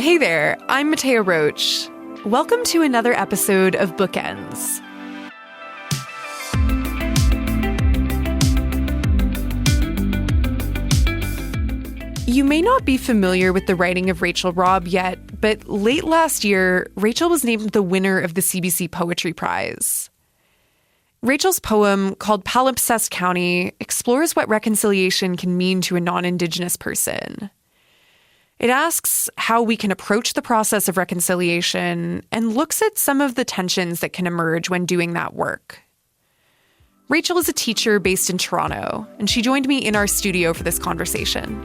Hey there, I'm Mattea Roach. Welcome to another episode of Bookends. You may not be familiar with the writing of Rachel Robb yet, but late last year, Rachel was named the winner of the CBC Poetry Prize. Rachel's poem, called Palimpsest County, explores what reconciliation can mean to a non-Indigenous person. It asks how we can approach the process of reconciliation and looks at some of the tensions that can emerge when doing that work. Rachel is a teacher based in Toronto, and she joined me in our studio for this conversation.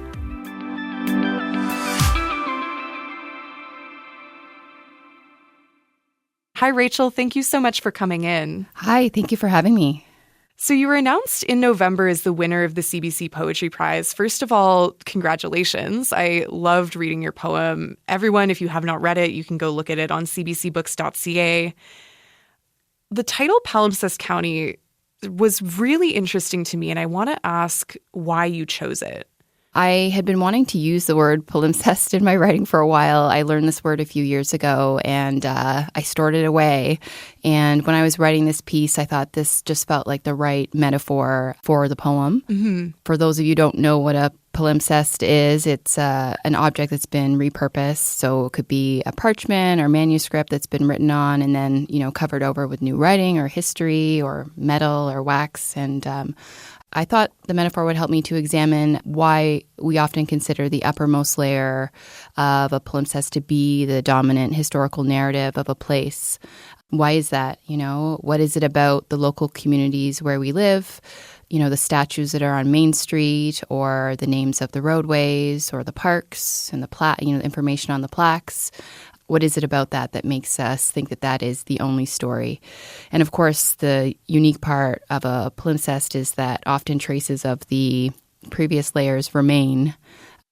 Hi, Rachel. Thank you so much for coming in. Hi, thank you for having me. So you were announced in November as the winner of the CBC Poetry Prize. First of all, congratulations. I loved reading your poem. Everyone, if you have not read it, you can go look at it on cbcbooks.ca. The title Palimpsest County was really interesting to me, and I want to ask why you chose it. I had been wanting to use the word palimpsest in my writing for a while. I learned this word a few years ago, and I stored it away. And when I was writing this piece, I thought this just felt like the right metaphor for the poem. Mm-hmm. For those of you who don't know what a palimpsest is, it's an object that's been repurposed. So it could be a parchment or manuscript that's been written on and then, covered over with new writing or history or metal or wax. And I thought the metaphor would help me to examine why we often consider the uppermost layer of a palimpsest to be the dominant historical narrative of a place. Why is that? What is it about the local communities where we live? The statues that are on Main Street, or the names of the roadways or the parks and the information on the plaques. What is it about that makes us think that that is the only story? And of course, the unique part of a palimpsest is that often traces of the previous layers remain,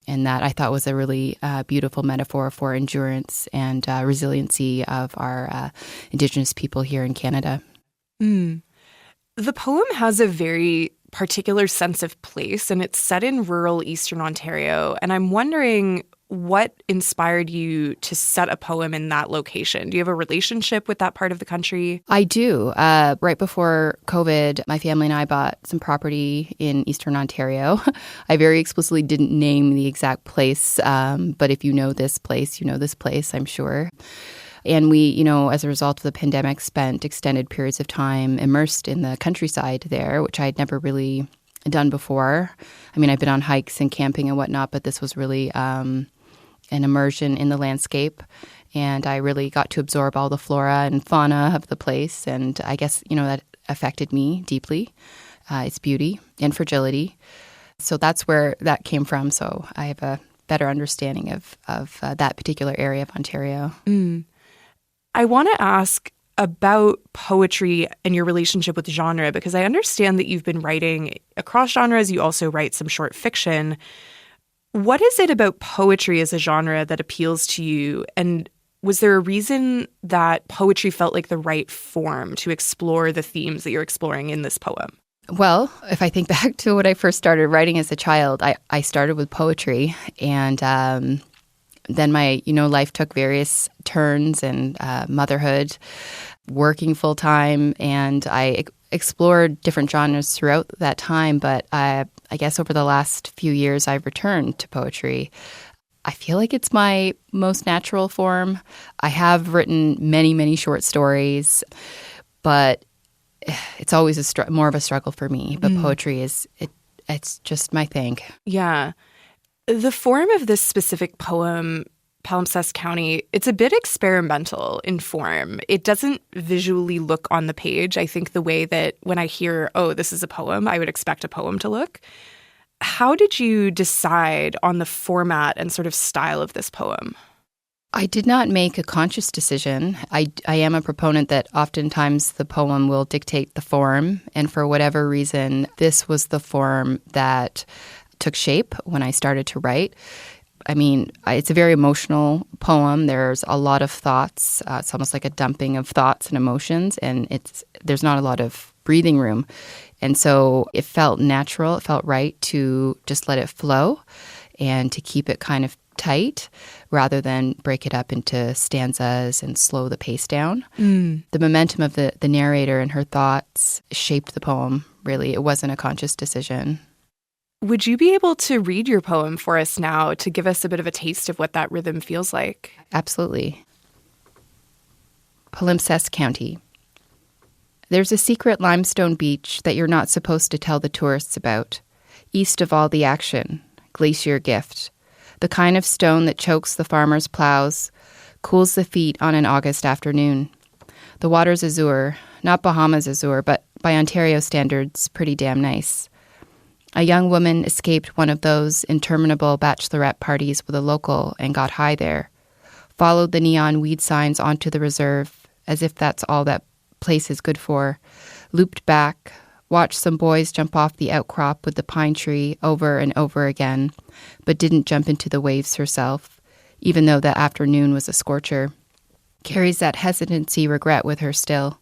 and that I thought was a really beautiful metaphor for endurance and resiliency of our Indigenous people here in Canada. Mm. The poem has a very particular sense of place, and it's set in rural Eastern Ontario. And I'm wondering what inspired you to set a poem in that location? Do you have a relationship with that part of the country? I do. Right before COVID, my family and I bought some property in Eastern Ontario. I very explicitly didn't name the exact place, but if you know this place, I'm sure. And we, as a result of the pandemic, spent extended periods of time immersed in the countryside there, which I had never really done before. I mean, I've been on hikes and camping and whatnot, but this was really an immersion in the landscape. And I really got to absorb all the flora and fauna of the place. And I guess, that affected me deeply, its beauty and fragility. So that's where that came from. So I have a better understanding of that particular area of Ontario. Mm. I want to ask about poetry and your relationship with genre, because I understand that you've been writing across genres. You also write some short fiction. What is it about poetry as a genre that appeals to you? And was there a reason that poetry felt like the right form to explore the themes that you're exploring in this poem? Well, if I think back to when I first started writing as a child, I started with poetry, and then my, life took various turns, and motherhood, working full time, and I explored different genres throughout that time. But I guess over the last few years, I've returned to poetry. I feel like it's my most natural form. I have written many, many short stories, but it's always more of a struggle for me. But poetry it's just my thing. Yeah. The form of this specific poem, Palimpsest County, it's a bit experimental in form. It doesn't visually look on the page, I think, the way that when I hear, oh, this is a poem, I would expect a poem to look. How did you decide on the format and sort of style of this poem? I did not make a conscious decision. I am a proponent that oftentimes the poem will dictate the form, and for whatever reason, this was the form that took shape when I started to write. I mean, it's a very emotional poem. There's a lot of thoughts. It's almost like a dumping of thoughts and emotions, and there's not a lot of breathing room. And so it felt natural. It felt right to just let it flow and to keep it kind of tight rather than break it up into stanzas and slow the pace down. The momentum of the narrator and her thoughts shaped the poem, really. It wasn't a conscious decision. Would you be able to read your poem for us now to give us a bit of a taste of what that rhythm feels like? Absolutely. Palimpsest County. There's a secret limestone beach that you're not supposed to tell the tourists about. East of all the action, glacier gift. The kind of stone that chokes the farmer's plows, cools the feet on an August afternoon. The water's azure, not Bahamas azure, but by Ontario standards, pretty damn nice. A young woman escaped one of those interminable bachelorette parties with a local and got high there. Followed the neon weed signs onto the reserve, as if that's all that place is good for. Looped back, watched some boys jump off the outcrop with the pine tree over and over again, but didn't jump into the waves herself, even though that afternoon was a scorcher. Carries that hesitancy regret with her still.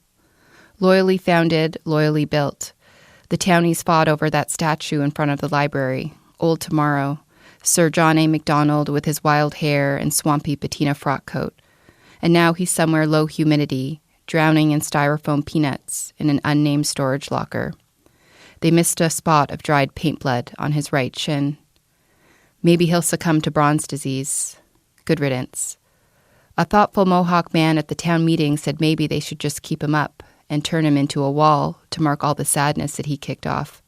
Loyally founded, loyally built. The townies fought over that statue in front of the library, Old Tomorrow, Sir John A. Macdonald with his wild hair and swampy patina frock coat. And now he's somewhere low humidity, drowning in styrofoam peanuts in an unnamed storage locker. They missed a spot of dried paint blood on his right shin. Maybe he'll succumb to bronze disease. Good riddance. A thoughtful Mohawk man at the town meeting said maybe they should just keep him up and turn him into a wall to mark all the sadness that he kicked off.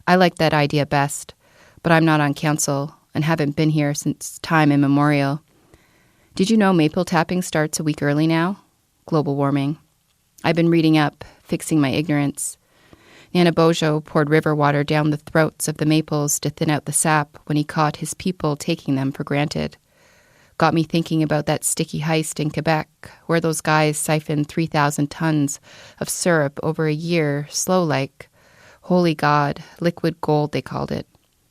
I like that idea best, but I'm not on council and haven't been here since time immemorial. Did you know maple tapping starts a week early now? Global warming. I've been reading up, fixing my ignorance. Nanabojo poured river water down the throats of the maples to thin out the sap when he caught his people taking them for granted. Got me thinking about that sticky heist in Quebec, where those guys siphoned 3,000 tons of syrup over a year, slow-like. Holy God, liquid gold, they called it.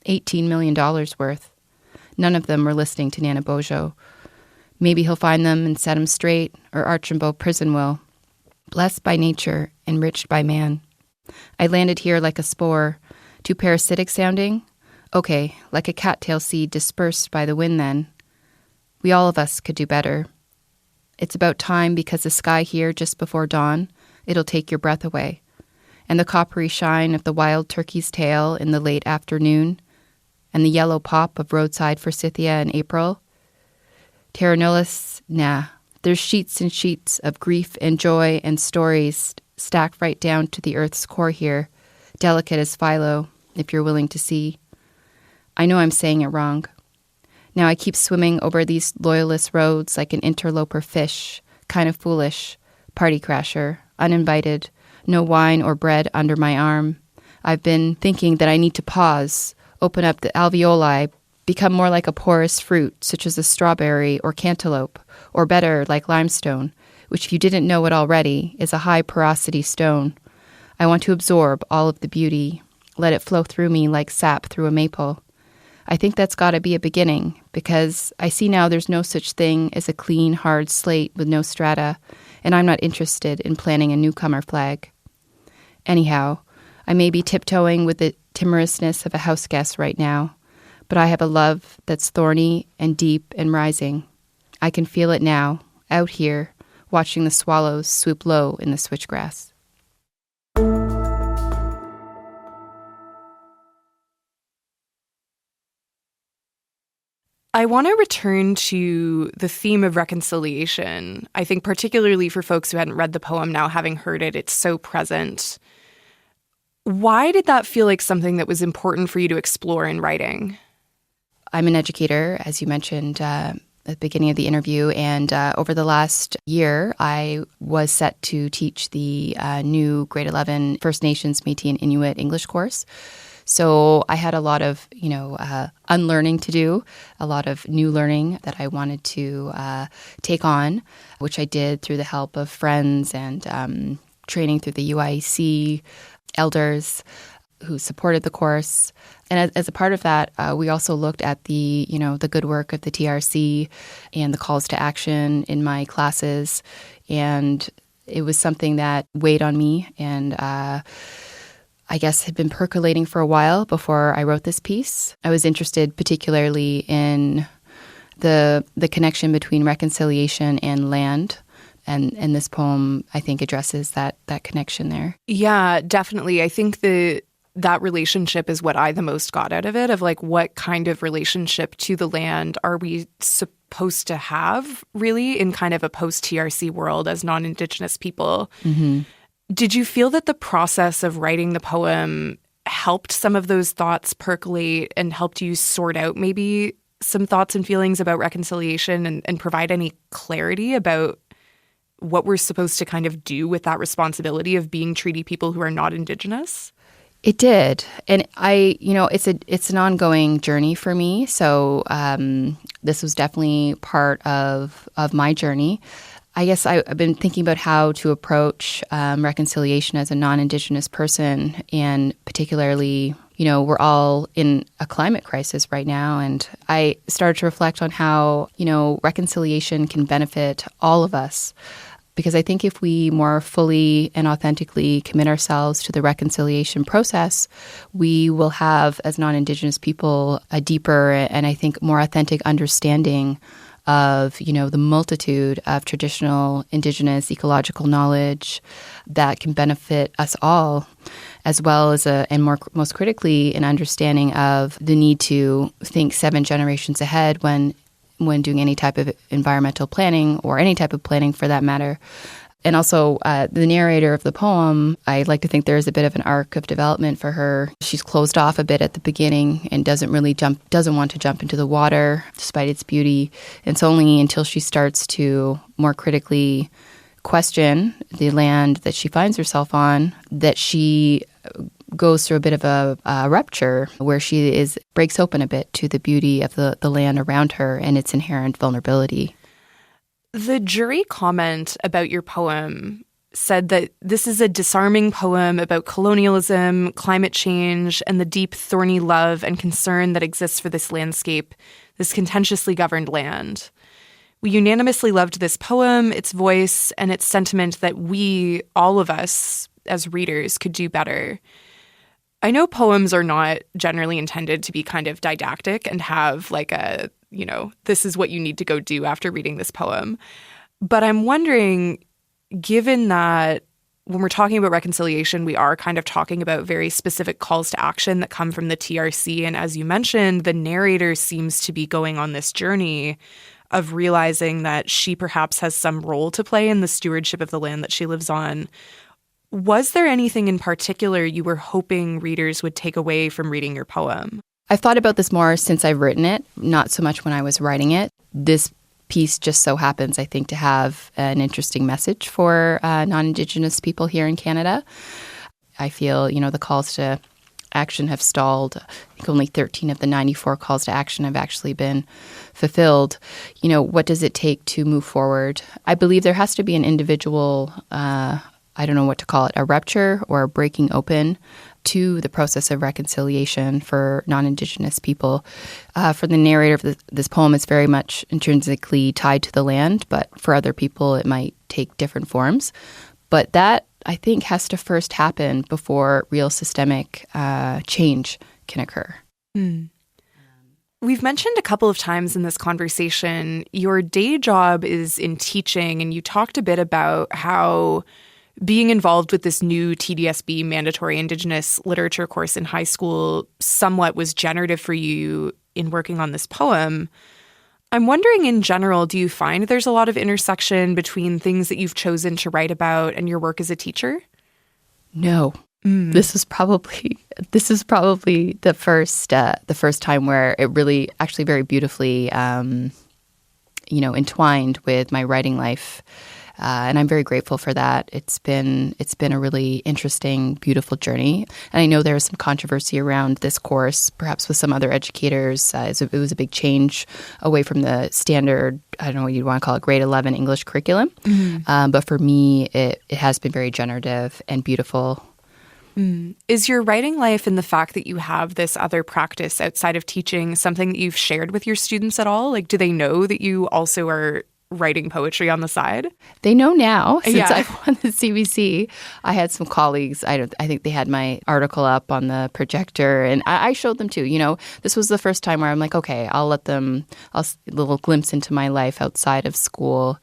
$18 million worth. None of them were listening to Nanabojo. Maybe he'll find them and set them straight, or Archambault Prison will. Blessed by nature, enriched by man. I landed here like a spore. Too parasitic sounding? Okay, like a cattail seed dispersed by the wind then. We all of us could do better. It's about time because the sky here just before dawn, it'll take your breath away. And the coppery shine of the wild turkey's tail in the late afternoon, and the yellow pop of roadside forsythia in April. Terranulus, nah. There's sheets and sheets of grief and joy and stories stacked right down to the earth's core here, delicate as Philo, if you're willing to see. I know I'm saying it wrong. Now I keep swimming over these loyalist roads like an interloper fish, kind of foolish, party crasher, uninvited, no wine or bread under my arm. I've been thinking that I need to pause, open up the alveoli, become more like a porous fruit, such as a strawberry or cantaloupe, or better, like limestone, which if you didn't know it already, is a high porosity stone. I want to absorb all of the beauty, let it flow through me like sap through a maple. I think that's got to be a beginning, because I see now there's no such thing as a clean, hard slate with no strata, and I'm not interested in planting a newcomer flag. Anyhow, I may be tiptoeing with the timorousness of a house guest right now, but I have a love that's thorny and deep and rising. I can feel it now, out here, watching the swallows swoop low in the switchgrass. I want to return to the theme of reconciliation. I think particularly for folks who hadn't read the poem, now having heard it, it's so present. Why did that feel like something that was important for you to explore in writing? I'm an educator, as you mentioned at the beginning of the interview, and over the last year, I was set to teach the new grade 11 First Nations, Métis, and Inuit English course. So I had a lot of, unlearning to do, a lot of new learning that I wanted to take on, which I did through the help of friends and training through the UIC elders who supported the course. And as a part of that, we also looked at the good work of the TRC and the calls to action in my classes. And it was something that weighed on me and I guess had been percolating for a while before I wrote this piece. I was interested particularly in the connection between reconciliation and land. And this poem, I think, addresses that connection there. Yeah, definitely. I think that relationship is what I the most got out of it, of like what kind of relationship to the land are we supposed to have really in kind of a post-TRC world as non-Indigenous people. Mm-hmm. Did you feel that the process of writing the poem helped some of those thoughts percolate and helped you sort out maybe some thoughts and feelings about reconciliation and provide any clarity about what we're supposed to kind of do with that responsibility of being treaty people who are not Indigenous? It did. And it's an ongoing journey for me. So this was definitely part of my journey. I guess I've been thinking about how to approach reconciliation as a non-Indigenous person, and particularly, we're all in a climate crisis right now. And I started to reflect on how, reconciliation can benefit all of us. Because I think if we more fully and authentically commit ourselves to the reconciliation process, we will have, as non-Indigenous people, a deeper and I think more authentic understanding of, the multitude of traditional Indigenous ecological knowledge that can benefit us all, as well as most critically, an understanding of the need to think 7 generations ahead when doing any type of environmental planning or any type of planning for that matter. And also the narrator of the poem, I like to think there is a bit of an arc of development for her. She's closed off a bit at the beginning and doesn't want to jump into the water despite its beauty. It's only until she starts to more critically question the land that she finds herself on that she goes through a bit of a rupture where she breaks open a bit to the beauty of the land around her and its inherent vulnerability. The jury comment about your poem said that this is a disarming poem about colonialism, climate change, and the deep, thorny love and concern that exists for this landscape, this contentiously governed land. We unanimously loved this poem, its voice, and its sentiment that we, all of us, as readers, could do better. I know poems are not generally intended to be kind of didactic and have like a, this is what you need to go do after reading this poem. But I'm wondering, given that when we're talking about reconciliation, we are kind of talking about very specific calls to action that come from the TRC. And as you mentioned, the narrator seems to be going on this journey of realizing that she perhaps has some role to play in the stewardship of the land that she lives on. Was there anything in particular you were hoping readers would take away from reading your poem? I've thought about this more since I've written it, not so much when I was writing it. This piece just so happens, I think, to have an interesting message for non-Indigenous people here in Canada. I feel, the calls to action have stalled. I think only 13 of the 94 calls to action have actually been fulfilled. What does it take to move forward? I believe there has to be an individual I don't know what to call it, a rupture or a breaking open to the process of reconciliation for non-Indigenous people. For the narrator of this poem, it's very much intrinsically tied to the land, but for other people, it might take different forms. But that, I think, has to first happen before real systemic change can occur. Mm. We've mentioned a couple of times in this conversation, your day job is in teaching, and you talked a bit about how being involved with this new TDSB mandatory Indigenous literature course in high school somewhat was generative for you in working on this poem. I'm wondering, in general, do you find there's a lot of intersection between things that you've chosen to write about and your work as a teacher? No. This is probably the first time where it really actually very beautifully entwined with my writing life. And I'm very grateful for that. It's been a really interesting, beautiful journey. And I know there was some controversy around this course, perhaps with some other educators. It was a big change away from the standard, I don't know what you'd want to call it, grade 11 English curriculum. Mm-hmm. But for me, it has been very generative and beautiful. Is your writing life and the fact that you have this other practice outside of teaching something that you've shared with your students at all? Like, do they know that you also are writing poetry on the side? They know now since I've won the CBC. I had some colleagues. I think they had my article up on the projector, and I showed them too. This was the first time where I'm like, okay, I'll let them a little glimpse into my life outside of school.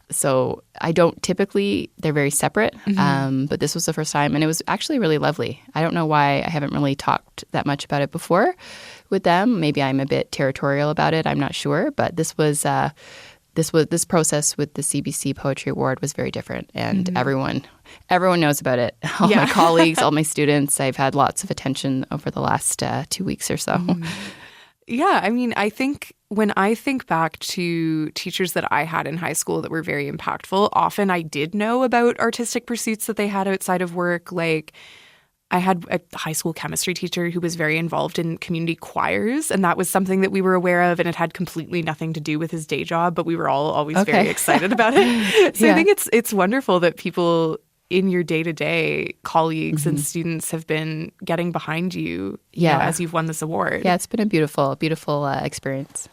So I don't typically, they're very separate, but this was the first time, and it was actually really lovely. I don't know why I haven't really talked that much about it before with them. Maybe I'm a bit territorial about it. I'm not sure, but this process with the CBC Poetry Award was very different, and everyone knows about it. All my colleagues, all my students. I've had lots of attention over the last 2 weeks or so. Yeah, I mean, I think when I think back to teachers that I had in high school that were very impactful, often I did know about artistic pursuits that they had outside of work. Like, I had a high school chemistry teacher who was very involved in community choirs, and that was something that we were aware of, and it had completely nothing to do with his day job, but we were all always very excited about it. So I think it's wonderful that people in your day-to-day, colleagues and students have been getting behind you, as you've won this award. Yeah, it's been a beautiful experience.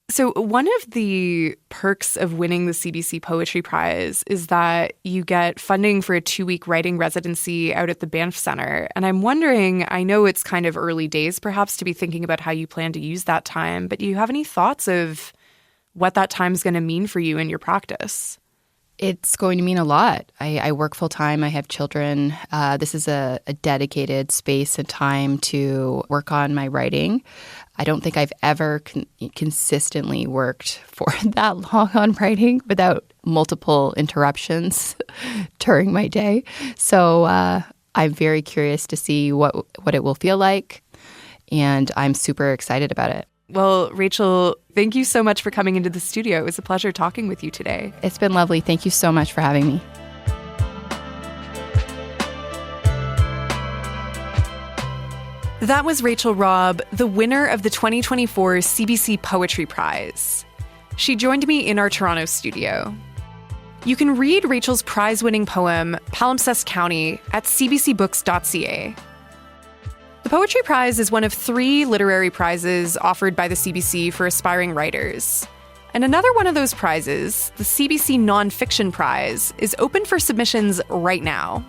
So one of the perks of winning the CBC Poetry Prize is that you get funding for a 2-week writing residency out at the Banff Centre. And I'm wondering, I know it's kind of early days perhaps to be thinking about how you plan to use that time, but do you have any thoughts of what that time is going to mean for you in your practice? It's going to mean a lot. I work full-time. I have children. This is a dedicated space and time to work on my writing. I don't think I've ever consistently worked for that long on writing without multiple interruptions during my day. So I'm very curious to see what it will feel like, and I'm super excited about it. Well, Rachel, thank you so much for coming into the studio. It was a pleasure talking with you today. It's been lovely. Thank you so much for having me. That was Rachel Robb, the winner of the 2024 CBC Poetry Prize. She joined me in our Toronto studio. You can read Rachel's prize-winning poem, Palimpsest County, at cbcbooks.ca. The Poetry Prize is one of 3 literary prizes offered by the CBC for aspiring writers. And another one of those prizes, the CBC Non-Fiction Prize, is open for submissions right now.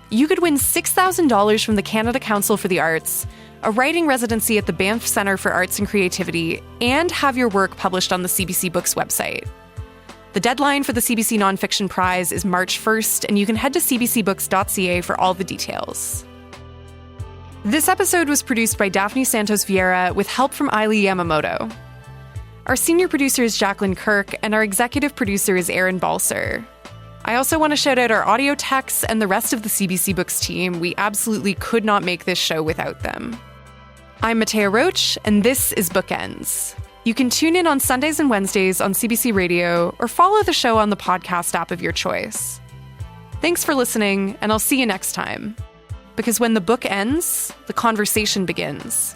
You could win $6,000 from the Canada Council for the Arts, a writing residency at the Banff Centre for Arts and Creativity, and have your work published on the CBC Books website. The deadline for the CBC Non-Fiction Prize is March 1st, and you can head to cbcbooks.ca for all the details. This episode was produced by Daphne Santos Vieira with help from Ailey Yamamoto. Our senior producer is Jacqueline Kirk, and our executive producer is Aaron Balser. I also want to shout out our audio techs and the rest of the CBC Books team. We absolutely could not make this show without them. I'm Mattea Roach, and this is Bookends. You can tune in on Sundays and Wednesdays on CBC Radio or follow the show on the podcast app of your choice. Thanks for listening, and I'll see you next time. Because when the book ends, the conversation begins.